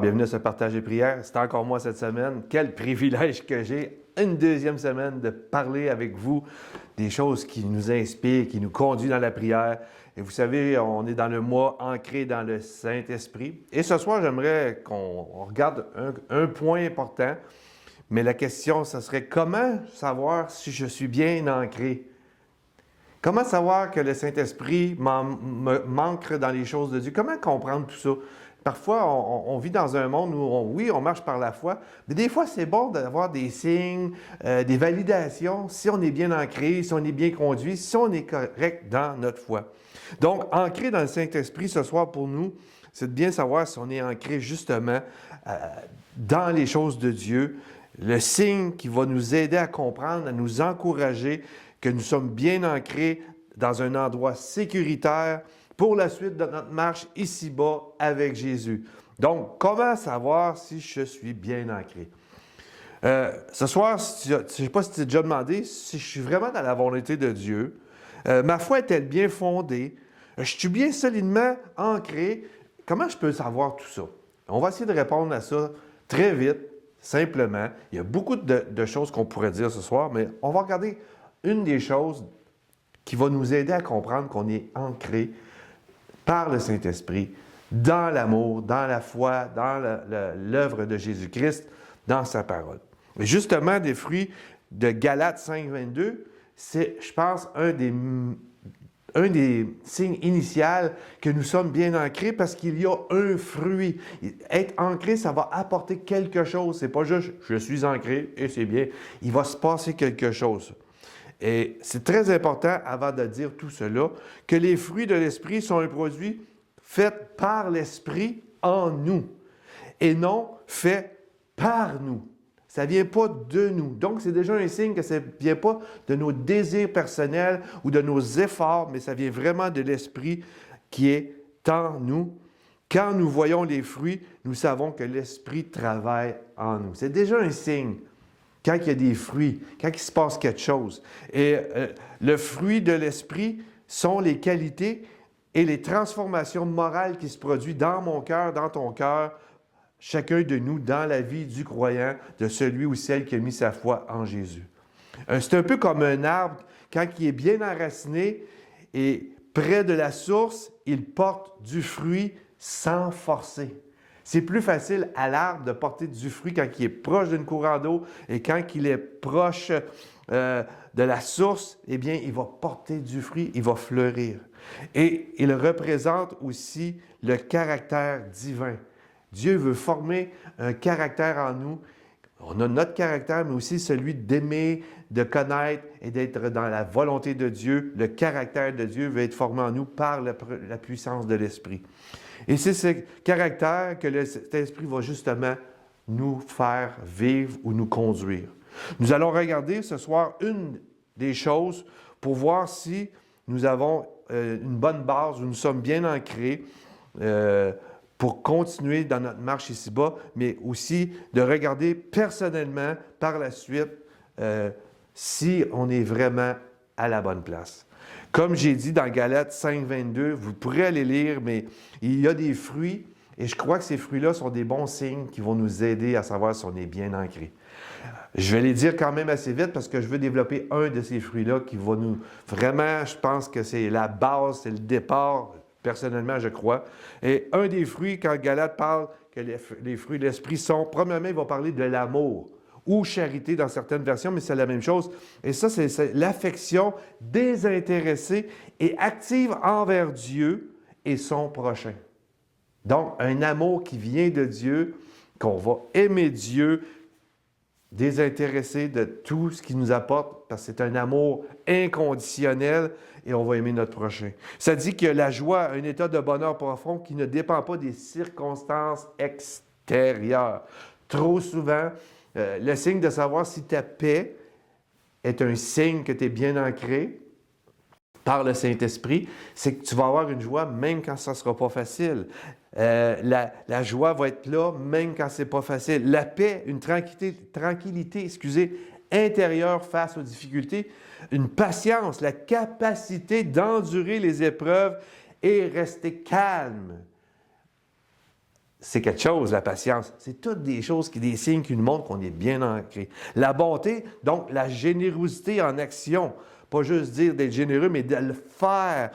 bienvenue à ce partage et prière. C'est encore moi cette semaine. Quel privilège que j'ai, une deuxième semaine, de parler avec vous des choses qui nous inspirent, qui nous conduisent dans la prière. Et vous savez, on est dans le mois ancré dans le Saint-Esprit. Et ce soir, j'aimerais qu'on regarde un point important. Mais la question, ce serait comment savoir si je suis bien ancré? Comment savoir que le Saint-Esprit m'ancre dans les choses de Dieu? Comment comprendre tout ça? Parfois, on vit dans un monde où, on marche par la foi, mais des fois, c'est bon d'avoir des signes, des validations, si on est bien ancré, si on est bien conduit, si on est correct dans notre foi. Donc, ancré dans le Saint-Esprit ce soir pour nous, c'est de bien savoir si on est ancré justement dans les choses de Dieu, le signe qui va nous aider à comprendre, à nous encourager, que nous sommes bien ancrés dans un endroit sécuritaire pour la suite de notre marche ici-bas avec Jésus. Donc, comment savoir si je suis bien ancré? Ce soir, je ne sais pas si tu t'es déjà demandé si je suis vraiment dans la volonté de Dieu. Ma foi est-elle bien fondée? Je suis bien solidement ancré? Comment je peux savoir tout ça? On va essayer de répondre à ça très vite, simplement. Il y a beaucoup de choses qu'on pourrait dire ce soir, mais on va regarder une des choses qui va nous aider à comprendre qu'on est ancré par le Saint-Esprit dans l'amour, dans la foi, dans l'œuvre de Jésus-Christ, dans sa parole. Et justement, des fruits de Galates 5, 22, c'est, je pense, un des signes initiaux que nous sommes bien ancrés parce qu'il y a un fruit. Être ancré, ça va apporter quelque chose. C'est pas juste « je suis ancré et c'est bien ». Il va se passer quelque chose. Et c'est très important, avant de dire tout cela, que les fruits de l'Esprit sont un produit fait par l'Esprit en nous et non fait par nous. Ça ne vient pas de nous. Donc, c'est déjà un signe que ça ne vient pas de nos désirs personnels ou de nos efforts, mais ça vient vraiment de l'Esprit qui est en nous. Quand nous voyons les fruits, nous savons que l'Esprit travaille en nous. C'est déjà un signe. Quand il y a des fruits, quand il se passe quelque chose. Et le fruit de l'Esprit sont les qualités et les transformations morales qui se produisent dans mon cœur, dans ton cœur, chacun de nous, dans la vie du croyant, de celui ou celle qui a mis sa foi en Jésus. C'est un peu comme un arbre, quand il est bien enraciné et près de la source, il porte du fruit sans forcer. C'est plus facile à l'arbre de porter du fruit quand il est proche d'une courant d'eau et quand il est proche de la source, eh bien, il va porter du fruit, il va fleurir. Et il représente aussi le caractère divin. Dieu veut former un caractère en nous. On a notre caractère, mais aussi celui d'aimer, de connaître et d'être dans la volonté de Dieu. Le caractère de Dieu veut être formé en nous par la puissance de l'Esprit. Et c'est ce caractère que cet esprit va justement nous faire vivre ou nous conduire. Nous allons regarder ce soir une des choses pour voir si nous avons une bonne base, où nous sommes bien ancrés pour continuer dans notre marche ici-bas, mais aussi de regarder personnellement par la suite si on est vraiment à la bonne place. Comme j'ai dit dans Galates 5, 22, vous pourrez aller lire, mais il y a des fruits, et je crois que ces fruits-là sont des bons signes qui vont nous aider à savoir si on est bien ancré. Je vais les dire quand même assez vite parce que je veux développer un de ces fruits-là qui va nous... Vraiment, je pense que c'est la base, c'est le départ, personnellement, je crois. Et un des fruits, quand Galates parle que les fruits de l'Esprit sont, premièrement, il va parler de l'amour ou charité dans certaines versions, mais c'est la même chose. Et ça, c'est l'affection désintéressée et active envers Dieu et son prochain. Donc, un amour qui vient de Dieu, qu'on va aimer Dieu, désintéressé de tout ce qu'il nous apporte, parce que c'est un amour inconditionnel et on va aimer notre prochain. Ça dit que la joie, un état de bonheur profond qui ne dépend pas des circonstances extérieures. Trop souvent, le signe de savoir si ta paix est un signe que tu es bien ancré par le Saint-Esprit, c'est que tu vas avoir une joie même quand ça ne sera pas facile. La joie va être là même quand ce n'est pas facile. La paix, une tranquillité, intérieure face aux difficultés, une patience, la capacité d'endurer les épreuves et rester calme. c'est quelque chose, la patience. C'est toutes des choses, des signes qui nous montrent qu'on est bien ancré. La bonté, donc la générosité en action. Pas juste dire d'être généreux, mais de le faire.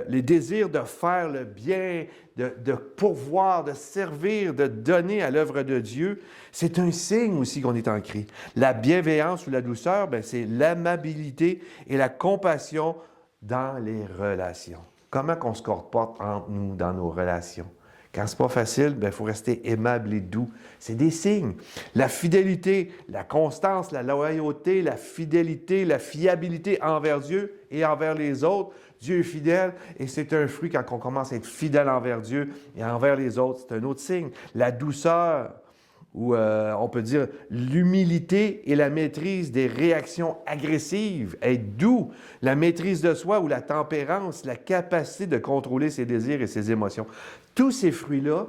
Les désirs de faire le bien, de pourvoir, de servir, de donner à l'œuvre de Dieu. C'est un signe aussi qu'on est ancré. La bienveillance ou la douceur, bien, c'est l'amabilité et la compassion dans les relations. Comment qu'on se comporte entre nous dans nos relations? Quand c'est pas facile, il faut rester aimable et doux. C'est des signes. La fidélité, la constance, la loyauté, la fidélité, la fiabilité envers Dieu et envers les autres. Dieu est fidèle et c'est un fruit quand on commence à être fidèle envers Dieu et envers les autres. C'est un autre signe. La douceur, ou on peut dire l'humilité et la maîtrise des réactions agressives, être doux, la maîtrise de soi ou la tempérance, la capacité de contrôler ses désirs et ses émotions. Tous ces fruits-là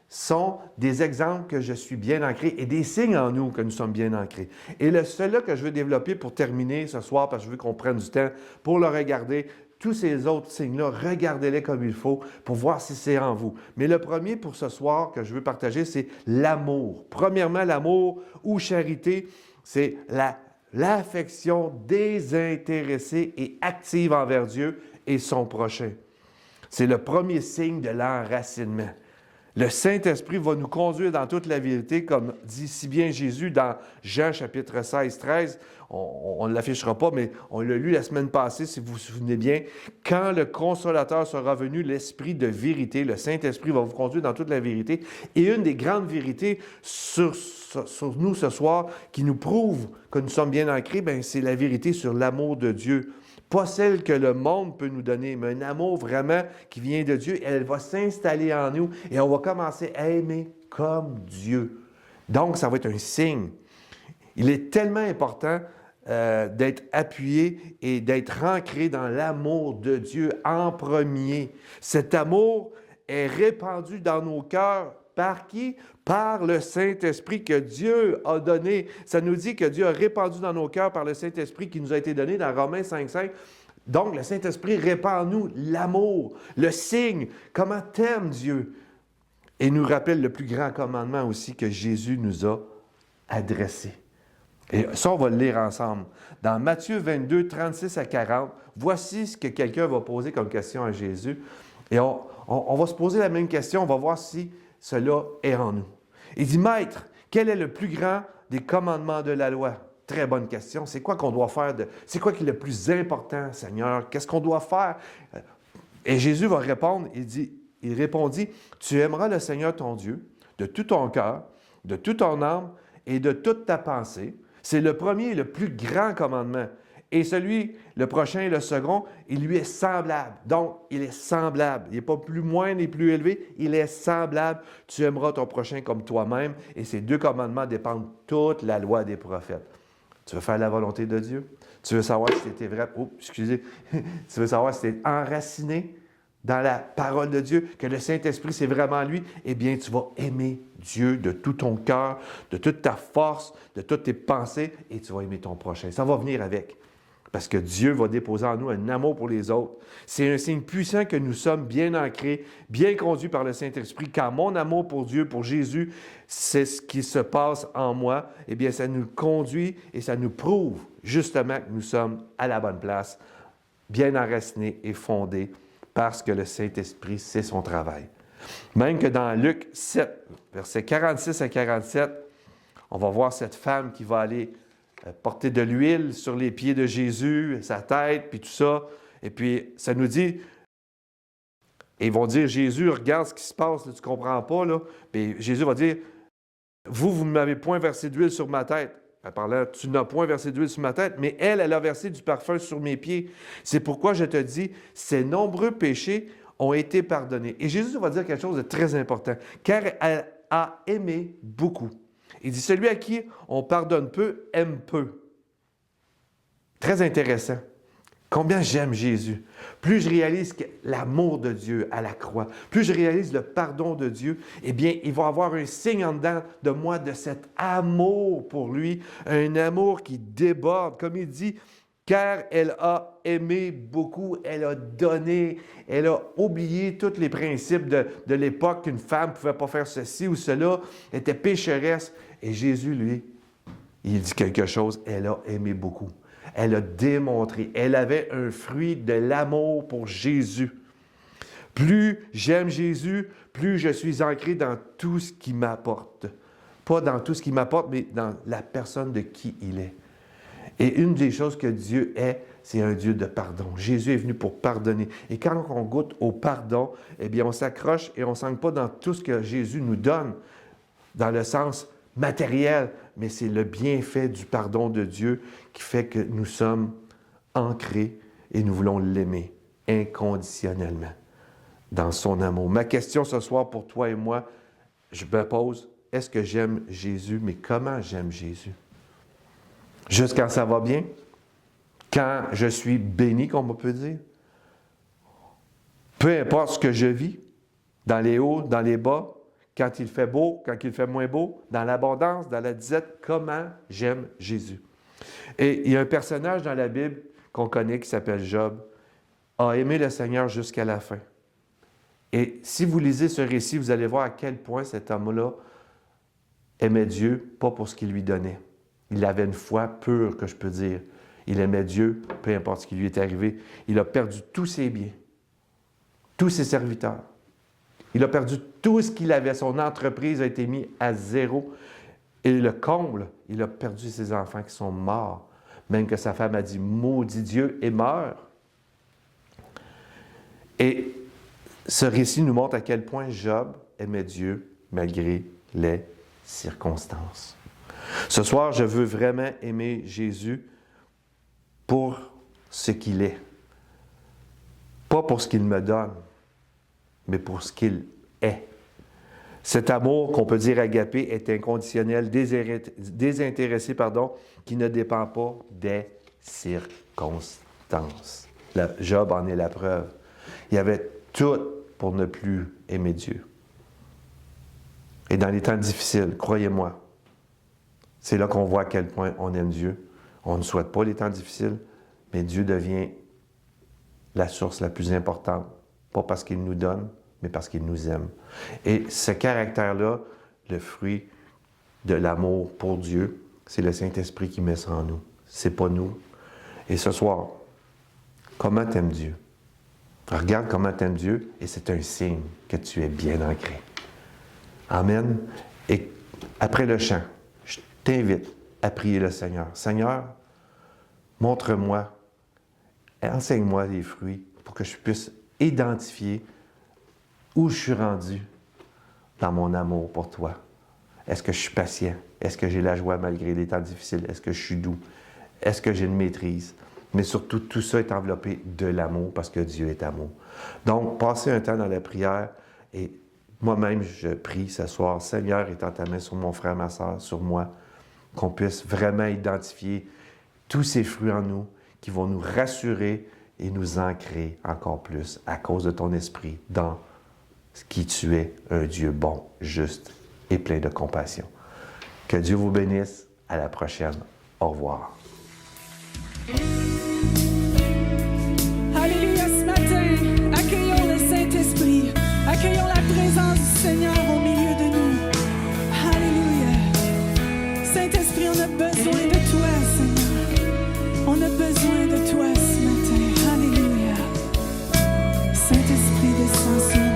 sont des exemples que je suis bien ancré et des signes en nous que nous sommes bien ancrés. Et celui-là que je veux développer pour terminer ce soir, parce que je veux qu'on prenne du temps pour le regarder, tous ces autres signes-là, regardez-les comme il faut pour voir si c'est en vous. Mais le premier pour ce soir que je veux partager, c'est l'amour. Premièrement, l'amour ou charité, c'est l'affection désintéressée et active envers Dieu et son prochain. C'est le premier signe de l'enracinement. Le Saint-Esprit va nous conduire dans toute la vérité, comme dit si bien Jésus dans Jean chapitre 16, 13. On ne l'affichera pas, mais on l'a lu la semaine passée, si vous vous souvenez bien. Quand le Consolateur sera venu, l'Esprit de vérité, le Saint-Esprit va vous conduire dans toute la vérité. Et une des grandes vérités sur nous ce soir qui nous prouve que nous sommes bien ancrés, c'est la vérité sur l'amour de Dieu. Pas celle que le monde peut nous donner, mais un amour vraiment qui vient de Dieu. Elle va s'installer en nous et on va commencer à aimer comme Dieu. Donc, ça va être un signe. Il est tellement important d'être appuyé et d'être ancré dans l'amour de Dieu en premier. Cet amour est répandu dans nos cœurs. Par qui? Par le Saint-Esprit que Dieu a donné. Ça nous dit que Dieu a répandu dans nos cœurs par le Saint-Esprit qui nous a été donné dans Romains 5,5. Donc, le Saint-Esprit répand en nous l'amour, le signe, comment t'aime Dieu. Et nous rappelle le plus grand commandement aussi que Jésus nous a adressé. Et ça, on va le lire ensemble. Dans Matthieu 22, 36 à 40, voici ce que quelqu'un va poser comme question à Jésus. Et on va se poser la même question, on va voir si cela est en nous. Il dit, Maître, quel est le plus grand des commandements de la loi? Très bonne question. C'est quoi qu'on doit faire? C'est quoi qui est le plus important, Seigneur? Qu'est-ce qu'on doit faire? Et Jésus va répondre, il répondit, tu aimeras le Seigneur ton Dieu de tout ton cœur, de toute ton âme et de toute ta pensée. C'est le premier et le plus grand commandement. Et le prochain et le second, il lui est semblable. Donc, il est semblable. Il n'est pas plus moins ni plus élevé, il est semblable. Tu aimeras ton prochain comme toi-même. Et ces deux commandements dépendent toute la loi des prophètes. Tu veux faire la volonté de Dieu? Tu veux savoir si tu es vrai? Tu veux savoir si tu es enraciné dans la parole de Dieu, que le Saint-Esprit, c'est vraiment lui? Eh bien, tu vas aimer Dieu de tout ton cœur, de toute ta force, de toutes tes pensées, et tu vas aimer ton prochain. Ça va venir avec. Parce que Dieu va déposer en nous un amour pour les autres. C'est un signe puissant que nous sommes bien ancrés, bien conduits par le Saint-Esprit. Quand mon amour pour Dieu, pour Jésus, c'est ce qui se passe en moi, eh bien, ça nous conduit et ça nous prouve justement que nous sommes à la bonne place, bien enracinés et fondés, parce que le Saint-Esprit, c'est son travail. Même que dans Luc 7, versets 46 à 47, on va voir cette femme qui va aller porter de l'huile sur les pieds de Jésus, sa tête, puis tout ça. Et puis, ça nous dit, ils vont dire, Jésus, regarde ce qui se passe, là, tu ne comprends pas, là. Puis Jésus va dire, vous ne m'avez point versé d'huile sur ma tête. Par là, tu n'as point versé d'huile sur ma tête, mais elle a versé du parfum sur mes pieds. C'est pourquoi je te dis, ces nombreux péchés ont été pardonnés. Et Jésus va dire quelque chose de très important, car elle a aimé beaucoup. Il dit, celui à qui on pardonne peu, aime peu. Très intéressant. Combien j'aime Jésus. Plus je réalise l'amour de Dieu à la croix, plus je réalise le pardon de Dieu, eh bien, il va avoir un signe en dedans de moi de cet amour pour lui, un amour qui déborde. Comme il dit, car elle a aimé beaucoup, elle a donné, elle a oublié tous les principes de l'époque qu'une femme ne pouvait pas faire ceci ou cela, elle était pécheresse. Et Jésus, lui, il dit quelque chose, elle a aimé beaucoup. Elle a démontré, elle avait un fruit de l'amour pour Jésus. Plus j'aime Jésus, plus je suis ancré dans tout ce qu'il m'apporte. Pas dans tout ce qu'il m'apporte, mais dans la personne de qui il est. Et une des choses que Dieu est, c'est un Dieu de pardon. Jésus est venu pour pardonner. Et quand on goûte au pardon, eh bien, on s'accroche et on ne s'ancre pas dans tout ce que Jésus nous donne, dans le sens matériel, mais c'est le bienfait du pardon de Dieu qui fait que nous sommes ancrés et nous voulons l'aimer inconditionnellement dans son amour. Ma question ce soir pour toi et moi, je me pose, est-ce que j'aime Jésus? Mais comment j'aime Jésus? Juste quand ça va bien? Quand je suis béni, comme on peut dire? Peu importe ce que je vis, dans les hauts, dans les bas, quand il fait beau, quand il fait moins beau, dans l'abondance, dans la disette, comment j'aime Jésus? Et il y a un personnage dans la Bible qu'on connaît qui s'appelle Job, a aimé le Seigneur jusqu'à la fin. Et si vous lisez ce récit, vous allez voir à quel point cet homme-là aimait Dieu, pas pour ce qu'il lui donnait. Il avait une foi pure, que je peux dire. Il aimait Dieu, peu importe ce qui lui est arrivé. Il a perdu tous ses biens, tous ses serviteurs. Il a perdu tout ce qu'il avait. Son entreprise a été mise à zéro. Et le comble, il a perdu ses enfants qui sont morts. Même que sa femme a dit « Maudit Dieu » et meurt. Et ce récit nous montre à quel point Job aimait Dieu malgré les circonstances. Ce soir, je veux vraiment aimer Jésus pour ce qu'il est. Pas pour ce qu'il me donne, mais pour ce qu'il est. Cet amour qu'on peut dire agapé est inconditionnel, désintéressé, qui ne dépend pas des circonstances. Job en est la preuve. Il y avait tout pour ne plus aimer Dieu. Et dans les temps difficiles, croyez-moi, c'est là qu'on voit à quel point on aime Dieu. On ne souhaite pas les temps difficiles, mais Dieu devient la source la plus importante, pas parce qu'il nous donne, mais parce qu'il nous aime. Et ce caractère-là, le fruit de l'amour pour Dieu, c'est le Saint-Esprit qui met ça en nous. C'est pas nous. Et ce soir, comment t'aimes Dieu? Regarde comment t'aimes Dieu et c'est un signe que tu es bien ancré. Amen. Et après le chant, je t'invite à prier le Seigneur. Seigneur, montre-moi, enseigne-moi les fruits pour que je puisse identifier où je suis rendu dans mon amour pour toi. Est-ce que je suis patient? Est-ce que j'ai la joie malgré les temps difficiles? Est-ce que je suis doux? Est-ce que j'ai une maîtrise? Mais surtout, tout ça est enveloppé de l'amour parce que Dieu est amour. Donc, passez un temps dans la prière et moi-même, je prie ce soir, Seigneur, étends ta main sur mon frère, ma soeur, sur moi, qu'on puisse vraiment identifier tous ces fruits en nous qui vont nous rassurer et nous ancrer encore plus à cause de ton esprit dans qui tu es, un Dieu bon, juste et plein de compassion. Que Dieu vous bénisse. À la prochaine. Au revoir. Alléluia, ce matin, accueillons le Saint-Esprit, accueillons la présence du Seigneur au milieu de nous. Alléluia. Saint-Esprit, on a besoin de toi, Seigneur. On a besoin de toi ce matin. Alléluia. Saint-Esprit, descends sur nous.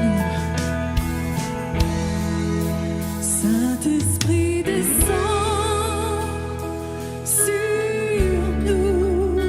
Saint-Esprit, descends sur nous.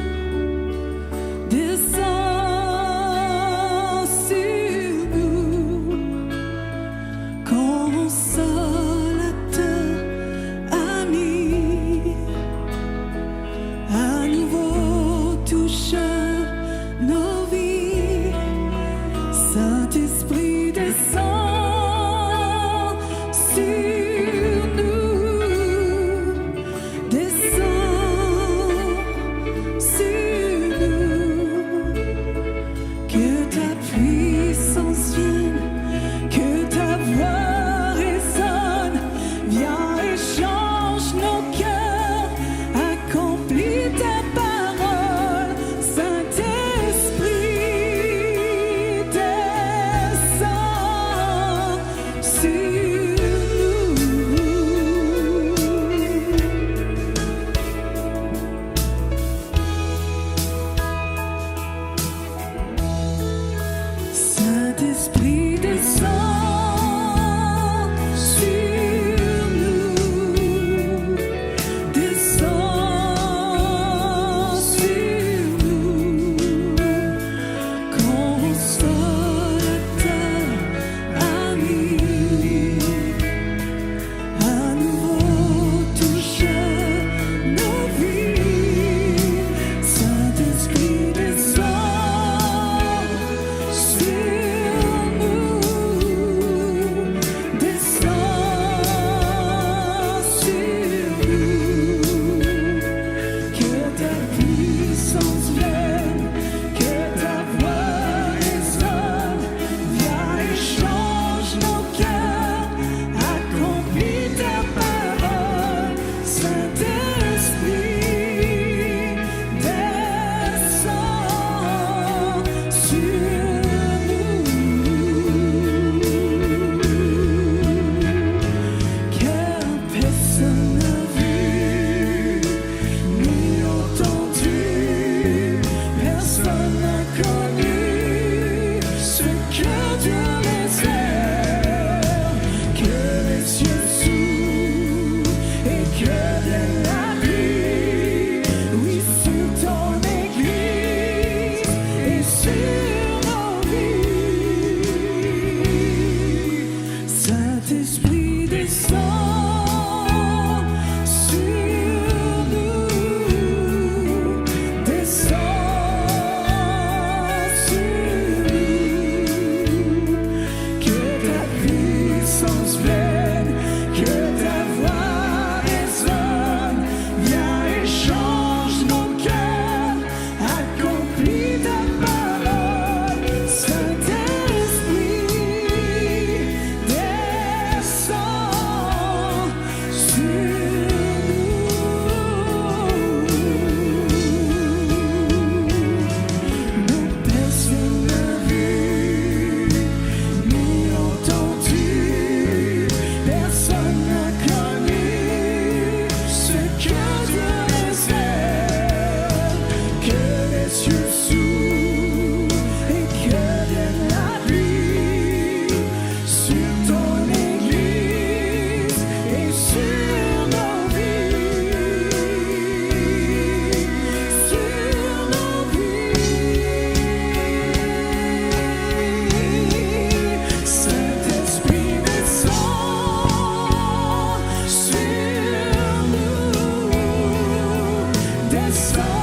Yes, Lord.